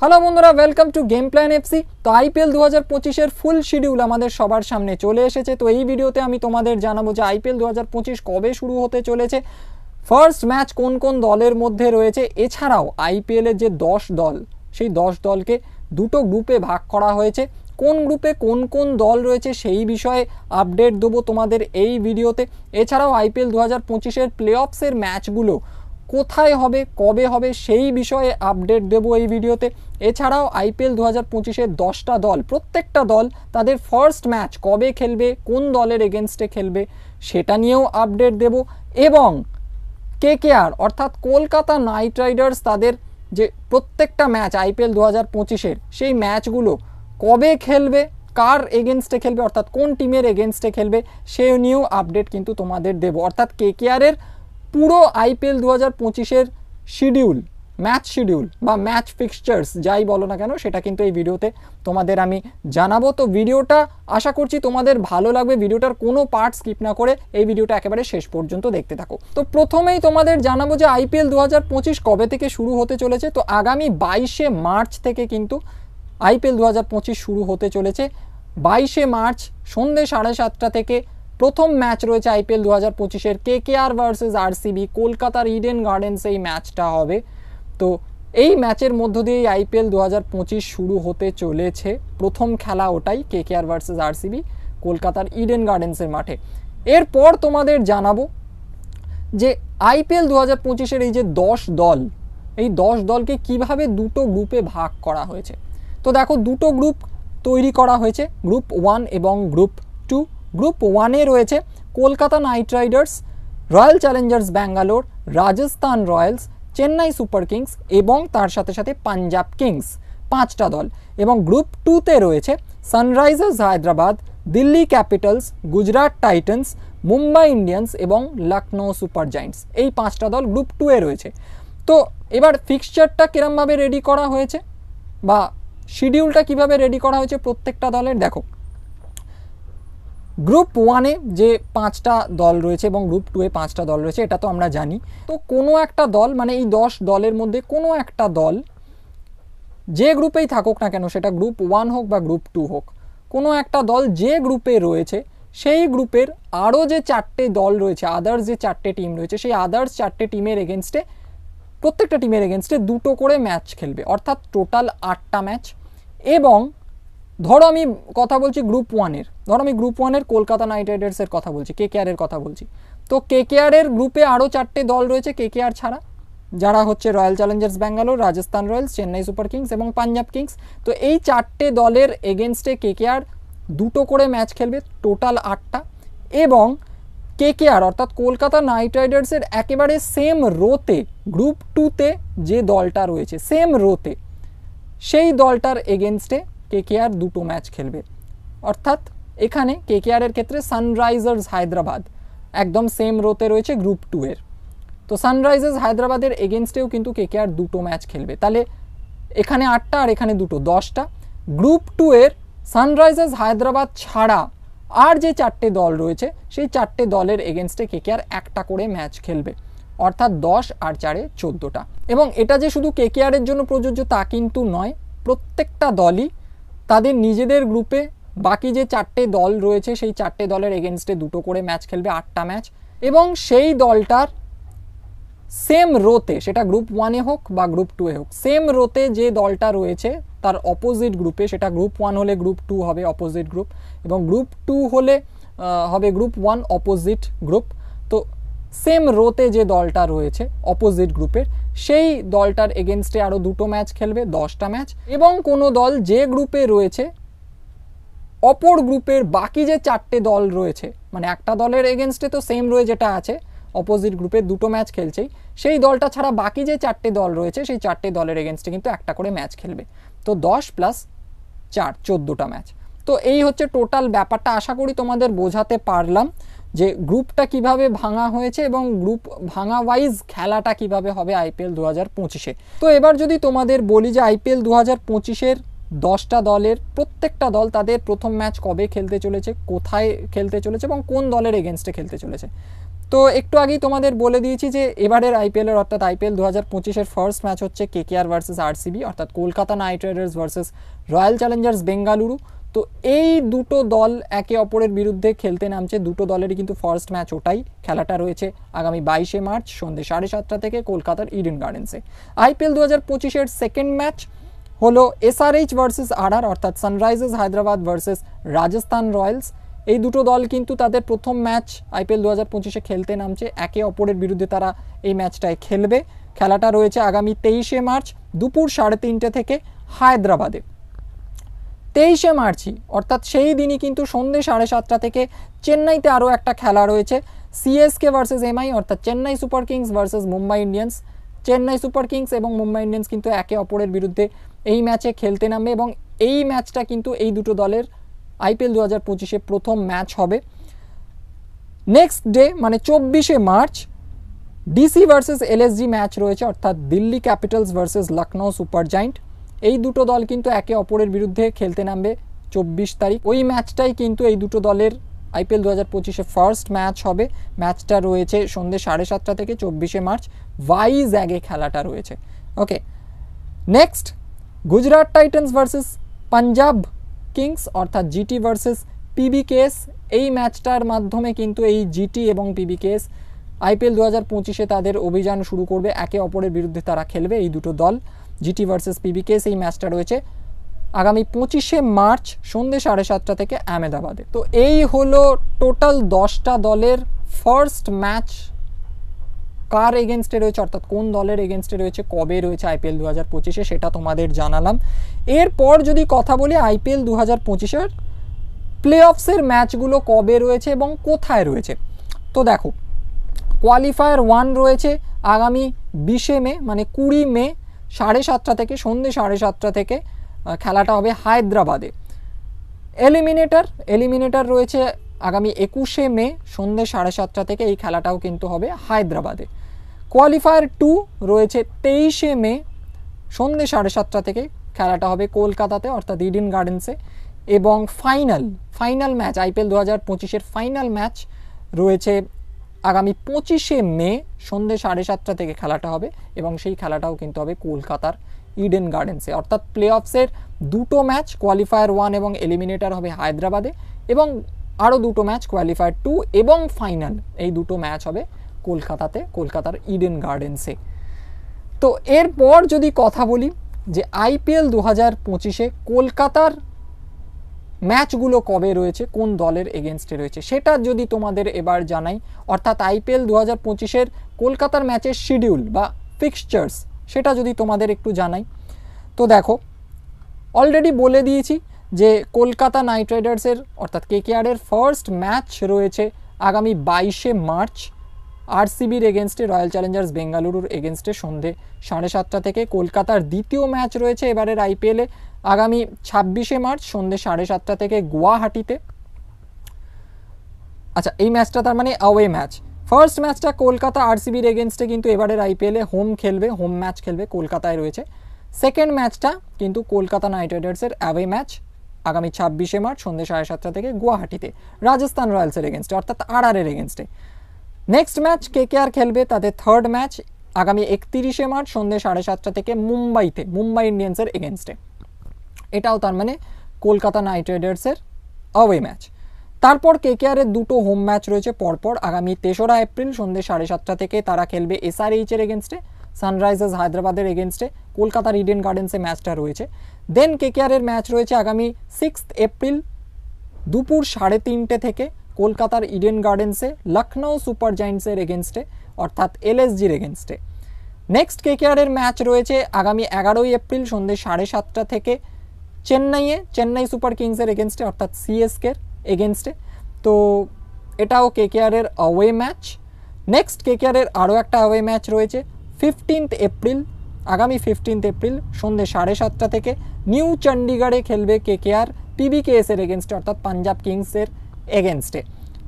Hello বন্ধুরা, welcome to game plan FC. তো IPL 2025 এর ফুল শিডিউল আমাদের সবার সামনে চলে এসেছে। তো এই ভিডিওতে আমি তোমাদের জানাবো যে আইপিএল 2025 কবে শুরু হতে চলেছে, ফার্স্ট ম্যাচ কোন কোন দলের মধ্যে রয়েছে, এছাড়াও আইপিএলের যে 10 দল, সেই 10 দলকে দুটো গ্রুপে ভাগ করা হয়েছে। কোন গ্রুপে কোন কোন দল রয়েছে সেই বিষয়ে আপডেট দেবো তোমাদের এই ভিডিওতে। এছাড়াও আইপিএল 2025 প্লে অফসের ম্যাচগুলো কোথায় হবে, কবে হবে, সেই বিষয়ে আপডেট দেবো এই ভিডিওতে। এছাড়াও আইপিএল 2025 10টা দল, প্রত্যেকটা দল তাদের ফার্স্ট ম্যাচ কবে খেলবে, কোন দলের এগেনস্টে খেলবে, সেটা নিয়েও আপডেট দেব। এবং কেকেআর অর্থাৎ কলকাতা নাইট রাইডার্স তাদের যে প্রত্যেকটা ম্যাচ আইপিএল 2025 সেই ম্যাচগুলো কবে খেলবে, কার এগেনস্টে খেলবে, অর্থাৎ কোন টিমের এগেনস্টে খেলবে, সে নিয়েও আপডেট কিন্তু তোমাদের দেব। অর্থাৎ কেকেআরের পুরো আইপিএল 2025 শিডিউল, ম্যাচ শিডিউল বা ম্যাচ ফিক্সচার্স যাই বলো না কেন, সেটা কিন্তু এই ভিডিওতে তোমাদের আমি জানাবো। তো ভিডিওটা আশা করছি তোমাদের ভালো লাগবে, ভিডিওটার কোনো পার্ট স্কিপ না করে এই ভিডিওটা একেবারে শেষ পর্যন্ত দেখতে থাকো। তো প্রথমেই তোমাদের জানাবো যে আইপিএল 2025 কবে থেকে শুরু হতে চলেছে। তো আগামী 22শে মার্চ থেকে কিন্তু আইপিএল 2025 শুরু হতে চলেছে। 22শে মার্চ সন্ধ্যে 7:30 থেকে প্রথম ম্যাচ রয়েছে আইপিএল 2025 কেকেআর ভার্সেস আরসিবি, কলকাতার ইডেন গার্ডেন্স এই ম্যাচটা হবে। তো এই ম্যাচের মধ্য দিয়েই আইপিএল 2025 শুরু হতে চলেছে। প্রথম খেলা ওটাই, কেকেআর ভার্সেস আরসিবি, কলকাতার ইডেন গার্ডেন্সের মাঠে। এরপর তোমাদের জানাবো যে আইপিএল 2025 এই যে 10 দল, এই 10 দলকে কিভাবে দুটো গ্রুপে ভাগ করা হয়েছে। তো দেখো, দুটো গ্রুপ তৈরি করা হয়েছে, গ্রুপ 1 এবং গ্রুপ 2। গ্রুপ 1-এ রয়েছে Kolkata Knight Riders, Royal Challengers Bangalore, Rajasthan Royals, Chennai Super Kings এবং তার সাথে সাথে পাঞ্জাব কিংস, 5টা দল। এবং গ্রুপ 2-তে রয়েছে Sunrisers Hyderabad, Delhi Capitals, Gujarat Titans, Mumbai Indians এবং লখনৌ সুপার জায়েন্টস, এই 5টা দল গ্রুপ 2-এ রয়েছে। তো এবার ফিক্সচারটা কিরমভাবে রেডি করা হয়েছে বা শিডিউলটা কিভাবে রেডি করা হয়েছে প্রত্যেকটা দলের, দেখো। গ্রুপ 1-এ যে 5টা দল রয়েছে এবং গ্রুপ 2-এ 5টা দল রয়েছে, এটা তো আমরা জানি। তো কোনো একটা দল, মানে এই 10 দলের মধ্যে কোনো একটা দল যে গ্রুপেই থাকুক না কেন, সেটা গ্রুপ 1 হোক বা গ্রুপ 2 হোক, কোনো একটা দল যে গ্রুপে রয়েছে সেই গ্রুপের আরও যে 4টে দল রয়েছে, আদার্স যে 4টে টিম রয়েছে, সেই আদার্স 4টে টিমের এগেনস্টে, প্রত্যেকটা টিমের এগেনস্টে দুটো করে ম্যাচ খেলবে, অর্থাৎ টোটাল 8টা ম্যাচ। এবং ধরো আমি কথা বলছি গ্রুপ 1-এর, ধরো আমি গ্রুপ 1-এর কলকাতা নাইট রাইডার্সের কথা বলছি, কেকেআরের কথা বলছি। তো কেকেআরের গ্রুপে আরও 4টে দল রয়েছে কেকেআর ছাড়া, যারা হচ্ছে Royal Challengers Bangalore, Rajasthan Royals, Chennai Super Kings এবং পাঞ্জাব কিংস। তো এই 4টে দলের এগেনস্টে কেকেআর দুটো করে ম্যাচ খেলবে, টোটাল 8টা। এবং কেকেআর অর্থাৎ কলকাতা নাইট রাইডার্সের একেবারে সেম রোতে, গ্রুপ 2-তে যে দলটা রয়েছে সেম রোতে, সেই দলটার এগেনস্টে কেকেআর দুটো ম্যাচ খেলবে। অর্থাৎ এখানে কেকেআরের ক্ষেত্রে সানরাইজার্স হায়দ্রাবাদ একদম সেম রোতে রয়েছে গ্রুপ 2-এর। তো সানরাইজার্স হায়দ্রাবাদের এগেনস্টেও কিন্তু কেকেআর দুটো ম্যাচ খেলবে। তাহলে এখানে 8টা আর এখানে দুটো, 10টা। গ্রুপ 2-এর সানরাইজার্স হায়দ্রাবাদ ছাড়া আর যে 4টে দল রয়েছে, সেই 4টে দলের এগেনস্টে কেকেআর একটা করে ম্যাচ খেলবে, অর্থাৎ 10 আর 4-এ 14টা। এবং এটা যে শুধু কেকেআরের জন্য প্রযোজ্য তা কিন্তু নয়, প্রত্যেকটা দলই তাদের নিজেদের গ্রুপে বাকি যে 4টে দল রয়েছে সেই 4টে দলের এগেনস্টে দুটো করে ম্যাচ খেলবে, 8টা ম্যাচ। এবং সেই দলটার সেম রোতে, সেটা গ্রুপ 1-এ হোক বা গ্রুপ 2-এ হোক, সেম রোতে যে দলটা রয়েছে তার অপোজিট গ্রুপে, সেটা গ্রুপ 1 হলে গ্রুপ 2 হবে অপোজিট গ্রুপ, এবং গ্রুপ 2 হলে হবে গ্রুপ 1 অপোজিট গ্রুপ। তো সেম রোতে যে দলটা রয়েছে অপোজিট গ্রুপের, সেই দলটার এগেনস্টে আরও দুটো ম্যাচ খেলবে, 10টা ম্যাচ। এবং কোনো দল যে গ্রুপে রয়েছে অপর গ্রুপের বাকি যে 4টে দল রয়েছে, মানে একটা দলের এগেনস্টে তো সেম রয়ে যেটা আছে অপোজিট গ্রুপে দুটো ম্যাচ খেলছেই, সেই দলটা ছাড়া বাকি যে 4টে দল রয়েছে সেই 4টে দলের এগেনস্টে কিন্তু একটা করে ম্যাচ খেলবে। তো 10 + 4 14টা ম্যাচ। তো এই হচ্ছে টোটাল ব্যাপারটা। আশা করি তোমাদের বোঝাতে পারলাম যে গ্রুপটা কিভাবে ভাঙা হয়েছে এবং গ্রুপ ভাঙা ওয়াইজ খেলাটা কিভাবে হবে আইপিএল 2025-এ। তো এবার যদি তোমাদের বলি যে আইপিএল 2025-এর 10টা দলের প্রত্যেকটা দল তাদের প্রথম ম্যাচ কবে খেলতে চলেছে, কোথায় খেলতে চলেছে এবং কোন দলের এগেনস্টে খেলতে চলেছে। তো একটু আগেই তোমাদের বলে দিয়েছি যে এবারের আইপিএলের অর্থাৎ আইপিএল 2025-এর ফার্স্ট ম্যাচ হচ্ছে কেকেআর ভার্সেস আরসিবি, অর্থাৎ Kolkata Knight Riders versus royal Challengers Bengaluru. তো এই দুটো দল একে অপরের বিরুদ্ধে খেলতে নামছে, দুটো দলেরই কিন্তু ফার্স্ট ম্যাচ ওটাই। খেলাটা রয়েছে আগামী 22শে মার্চ সন্ধ্যে 7:30 থেকে কলকাতার ইডেন গার্ডেন্সে। আইপিএল 2025-এর সেকেন্ড ম্যাচ হলো এসআরএইচ ভার্সেস আরআর, অর্থাৎ Sunrisers Hyderabad versus Rajasthan Royals. এই দুটো দল কিন্তু তাদের প্রথম ম্যাচ আইপিএল 2025-এ খেলতে নামছে, একে অপরের বিরুদ্ধে তারা এই ম্যাচটায় খেলবে। খেলাটা রয়েছে আগামী 23শে মার্চ দুপুর 3:30 থেকে হায়দ্রাবাদে। 23শে মার্চই অর্থাৎ সেই দিনই কিন্তু সন্ধ্যে 7:30 থেকে চেন্নাইতে আরও একটা খেলা রয়েছে, সিএসকে ভার্সেস এমআই, অর্থাৎ Chennai Super Kings versus Mumbai Indians. Chennai Super Kings এবং মুম্বাই ইন্ডিয়ান্স কিন্তু একে অপরের বিরুদ্ধে এই ম্যাচে খেলতে নামবে এবং এই ম্যাচটা কিন্তু এই দুটো দলের আইপিএল 2025-এ প্রথম ম্যাচ হবে। নেক্সট ডে মানে 24শে March DC versus LSG match রয়েছে, অর্থাৎ Delhi Capitals versus Lucknow Super Giant. এই দুটো দল কিন্তু একে অপরের বিরুদ্ধে খেলতে নামবে 24 তারিখ। ওই ম্যাচটাই কিন্তু এই দুটো দলের আইপিএল 2025-এ ফার্স্ট ম্যাচ হবে। ম্যাচটা রয়েছে সন্ধ্যে 7:30 থেকে 24শে মার্চ ভাইজ্যাগে খেলাটা রয়েছে। Okay, next Gujarat Titans versus Punjab Kings, অর্থাৎ জিটি ভার্সেস পিবিকেএস। এই ম্যাচটার মাধ্যমে কিন্তু এই জিটি এবং পিবিকেএস আইপিএল 2025-এ তাদের অভিযান শুরু করবে, একে অপরের বিরুদ্ধে তারা খেলবে এই দুটো দল। জিটি ভার্সেস পিবিকেএস এই ম্যাচটা রয়েছে আগামী 25শে মার্চ সন্ধ্যে 7:30 থেকে আহমেদাবাদে। তো এই হলো টোটাল 10টা দলের ফার্স্ট ম্যাচ কার এগেনস্টে রয়েছে, অর্থাৎ কোন দলের এগেনস্টে রয়েছে, কবে রয়েছে আইপিএল 2025-এ সেটা তোমাদের জানালাম। এরপর যদি কথা বলি আইপিএল 2025-এর প্লে অফসের ম্যাচগুলো কবে রয়েছে এবং কোথায় রয়েছে। তো দেখো, কোয়ালিফায়ার 1 রয়েছে আগামী 20শে মে মানে 20 মে 7:30 থেকে সন্ধ্যে 7:30 থেকে খেলাটা হবে হায়দ্রাবাদে। এলিমিনেটর রয়েছে আগামী 21শে মে সন্ধ্যে 7:30 থেকে, এই খেলাটাও কিন্তু হবে হায়দ্রাবাদে। কোয়ালিফায়ার 2 রয়েছে 23শে মে সন্ধ্যে 7:30 থেকে, খেলাটা হবে কলকাতাতে অর্থাৎ ইডেন গার্ডেন্সে। এবং ফাইনাল ম্যাচ আইপিএল 2025-এর ফাইনাল ম্যাচ রয়েছে আগামী 25শে মে সন্ধ্যে 7:30 থেকে খেলাটা হবে এবং সেই খেলাটাও কিন্তু হবে কলকাতার ইডেন গার্ডেন্সে। অর্থাৎ প্লে অফসের দুটো ম্যাচ কোয়ালিফায়ার 1 এবং এলিমিনেটর হবে হায়দ্রাবাদে এবং আরও দুটো ম্যাচ কোয়ালিফায়ার 2 এবং ফাইনাল, এই দুটো ম্যাচ হবে কলকাতাতে, কলকাতার ইডেন গার্ডেন্সে। তো এরপর যদি কথা বলি যে আইপিএল 2025-এ কলকাতার ম্যাচগুলো কবে রয়েছে, কোন দলের এগেনস্টে রয়েছে, সেটা যদি তোমাদের এবার জানাই, অর্থাৎ আইপিএল 2025-এর কলকাতার ম্যাচের শিডিউল বা ফিক্সচার্স সেটা যদি তোমাদের একটু জানাই। তো দেখো, অলরেডি বলে দিয়েছি যে কলকাতা নাইট রাইডার্সের অর্থাৎ কেকেআরের ফার্স্ট ম্যাচ রয়েছে আগামী 22শে মার্চ আরসিবির এগেনস্টে, রয়্যাল চ্যালেঞ্জার্স বেঙ্গালুরুর এগেনস্টে সন্ধ্যে 7:30 থেকে। কলকাতার দ্বিতীয় ম্যাচ রয়েছে এবারের আইপিএলে আগামী 26শে মার্চ সন্ধ্যে 7:30 থেকে গুয়াহাটিতে। আচ্ছা, এই ম্যাচটা তার মানে অ্যাওয়ে ম্যাচ। ফার্স্ট ম্যাচটা কলকাতা আরসিবির এগেনস্টে কিন্তু এবারের আইপিএলে হোম ম্যাচ খেলবে, কলকাতায় রয়েছে। সেকেন্ড ম্যাচটা কিন্তু কলকাতা নাইট রাইডার্সের অ্যাওয়ে ম্যাচ আগামী 26শে মার্চ সন্ধ্যে 7:30 থেকে গুয়াহাটিতে রাজস্থান রয়্যালসের এগেনস্টে অর্থাৎ আরআরের এগেনস্টে। নেক্সট ম্যাচ কেকেআর খেলবে তাদের থার্ড ম্যাচ আগামী 31শে মার্চ সন্ধ্যে 7:30 থেকে মুম্বাই ইন্ডিয়ান্সের এগেনস্টে। এটাও তার মানে কলকাতা নাইট রাইডার্সের অ্যাওয়ে ম্যাচ। তারপর কেকেআরের দুটো হোম ম্যাচ রয়েছে পরপর আগামী 3রা এপ্রিল সন্ধ্যে 7:30 থেকে তারা খেলবে এসআরএইচের এগেনস্টে, সানরাইজার্স হায়দ্রাবাদের এগেনস্টে, কলকাতার ইডেন গার্ডেন্সে ম্যাচটা রয়েছে। দেন কেকেআরের ম্যাচ রয়েছে আগামী 6 এপ্রিল দুপুর 3:30 থেকে কলকাতার ইডেন গার্ডেন্সে লখনৌ সুপার জায়েন্টসের এগেনস্টে অর্থাৎ এলএসজির এগেনস্টে। নেক্সট কেকেআরের ম্যাচ রয়েছে আগামী 11ই এপ্রিল সন্ধ্যে 7:30 থেকে চেন্নাই সুপার কিংসের এগেনস্টে অর্থাৎ সিএসকের এগেনস্টে। তো এটাও কেকেআরের অ্যাওয়ে ম্যাচ। নেক্সট কেকেআরের আরও একটা অ্যাওয়ে ম্যাচ রয়েছে আগামী 15 এপ্রিল সন্ধ্যে 7:30 থেকে নিউ চণ্ডীগড়ে খেলবে কেকেআর পিবিকেএস এর এগেনস্টে অর্থাৎ পাঞ্জাব কিংসের এগেনস্টে।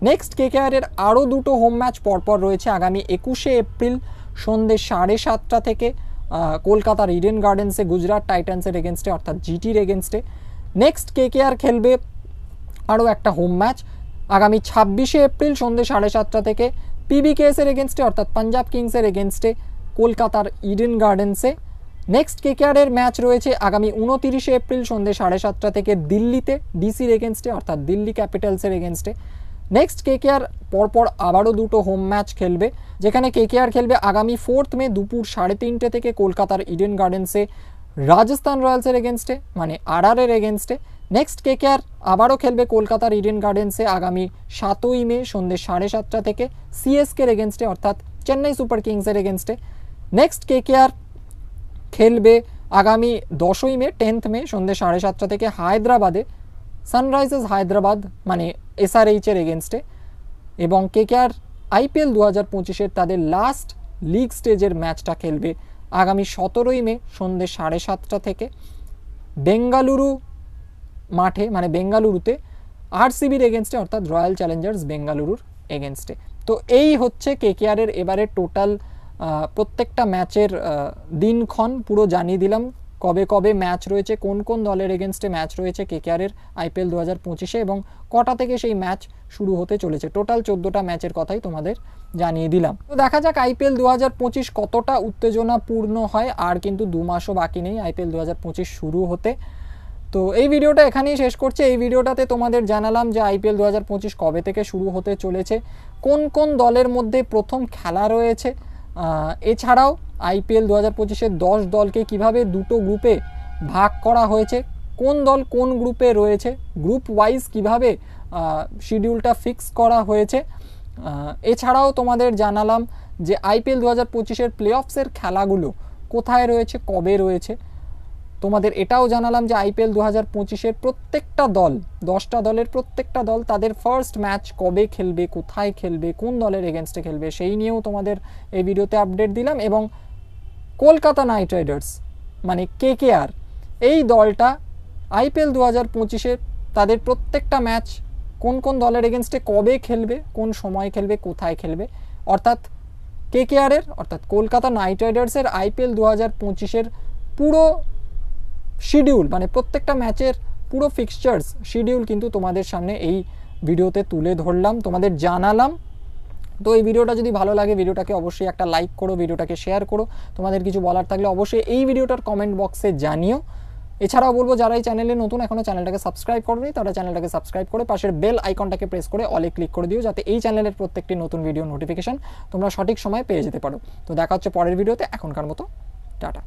নেক্সট কেকেআরের আরও দুটো হোম ম্যাচ পরপর রয়েছে আগামী 21শে এপ্রিল সন্ধ্যে 7:30 থেকে কলকাতার ইডেন গার্ডেন্সে গুজরাট টাইটান্সের এগেনস্টে অর্থাৎ জিটির এগেনস্টে। নেক্সট কেকেআর খেলবে আরও একটা হোম ম্যাচ আগামী 26শে এপ্রিল সন্ধ্যে 7:30 থেকে পিবিকেএস এর এগেনস্টে অর্থাৎ পাঞ্জাব কিংসের এগেনস্টে কলকাতার ইডেন গার্ডেন্সে। নেক্সট কেকেআর এর ম্যাচ রয়েছে আগামী 29শে এপ্রিল সন্ধ্যে 7:30 থেকে দিল্লিতে ডিসির এগেনস্টে অর্থাৎ দিল্লি ক্যাপিটালসের এগেনস্টে। নেক্সট কেকেআর পরপর আবারও দুটো হোম ম্যাচ খেলবে, যেখানে কেকেআর খেলবে আগামী 4 মে দুপুর 3:30 থেকে কলকাতার ইডেন গার্ডেন্সে রাজস্থান রয়্যালসের এগেনস্টে মানে আরআর এর এগেনস্টে। নেক্সট কেকেআর আবারও খেলবে কলকাতার ইডেন গার্ডেন্সে আগামী 7ই মে সন্ধ্যে 7:30 থেকে সিএসকে এর এগেনস্টে অর্থাৎ চেন্নাই সুপার কিংসের এগেনস্টে। নেক্সট কেকেআর খেলবে আগামী 10ই মে 10th মে সন্ধ্যে 7:30 থেকে হায়দ্রাবাদে সানরাইজার্স হায়দ্রাবাদ মানে এসআরএইচ এর এগেনস্টে। এবং কেকেআর আইপিএল 2025-এর তাদের লাস্ট লিগ স্টেজের ম্যাচটা খেলবে আগামী 17ই মে সন্ধ্যে 7:30 থেকে বেঙ্গালুরু মাঠে মানে বেঙ্গালুরুতে আরসিবির এগেনস্টে অর্থাৎ রয়্যাল চ্যালেঞ্জার্স বেঙ্গালুরুর এগেনস্টে। তো এই হচ্ছে কেকেআরের এবারে টোটাল প্রত্যেকটা ম্যাচের দিনক্ষণ পুরো জানিয়ে দিলাম, কবে কবে ম্যাচ রয়েছে, কোন কোন দলের এগেনস্টে ম্যাচ রয়েছে কেকেআরের আইপিএল 2025-এ এবং কটা থেকে সেই ম্যাচ শুরু হতে চলেছে। টোটাল 14টা ম্যাচের কথাই তোমাদের জানিয়ে দিলাম। তো দেখা যাক আইপিএল 2025 কতটা উত্তেজনাপূর্ণ হয়। আর কিন্তু 2 মাসও বাকি নেই আইপিএল 2025 শুরু হতে। তো এই ভিডিওটা এখানেই শেষ করছি। এই ভিডিওটাতে তোমাদের জানালাম যে আইপিএল 2025 কবে থেকে শুরু হতে চলেছে, কোন কোন দলের মধ্যে প্রথম খেলা রয়েছে, এছাড়াও আইপিএল 2025-এর 10 দলকে কিভাবে দুটো গ্রুপে ভাগ করা হয়েছে, কোন দল কোন গ্রুপে রয়েছে, গ্রুপ ওয়াইজ কিভাবে শিডিউলটা ফিক্স করা হয়েছে। এছাড়াও তোমাদের জানালাম যে আইপিএল 2025-এর প্লে অফসের খেলাগুলো কোথায় রয়েছে, কবে রয়েছে। তোমাদের এটাও জানালাম যে আইপিএল 2025-এর প্রত্যেকটা দল 10টা দলের প্রত্যেকটা দল তাদের ফার্স্ট ম্যাচ কবে খেলবে, কোথায় খেলবে, কোন দলের এগেনস্টে খেলবে সেই নিয়েও তোমাদের এই ভিডিওতে আপডেট দিলাম। এবং কলকাতা নাইট রাইডার্স মানে কেকেআর এই দলটা আইপিএল 2025-এর তাদের প্রত্যেকটা ম্যাচ কোন কোন দলের এগেনস্টে কবে খেলবে, কোন সময় খেলবে, কোথায় খেলবে, অর্থাৎ কেকেআরের অর্থাৎ কলকাতা নাইট রাইডার্সের আইপিএল 2025-এর পুরো শিডিউল মানে প্রত্যেকটা ম্যাচের পুরো ফিক্সচার্স শিডিউল কিন্তু তোমাদের সামনে এই ভিডিওতে তুলে ধরলাম, তোমাদের জানালাম। তো এই ভিডিওটা যদি ভালো লাগে ভিডিওটাকে অবশ্যই একটা লাইক করো, ভিডিওটাকে শেয়ার করো। তোমাদের কিছু বলার থাকলে অবশ্যই এই ভিডিওটার কমেন্ট বক্সে জানিও। এছাড়াও বলবো যারা এই চ্যানেলে নতুন এখনও চ্যানেলটাকে সাবস্ক্রাইব করোনি তারা চ্যানেলটাকে সাবস্ক্রাইব করে পাশের বেল আইকনটাকে প্রেস করে অলে ক্লিক করে দিও, যাতে এই চ্যানেলের প্রত্যেকটি নতুন ভিডিও নোটিফিকেশন তোমরা সঠিক সময়ে পেয়ে যেতে পারো। তো দেখা হচ্ছে পরের ভিডিওতে, এখনকার মতো টাটা।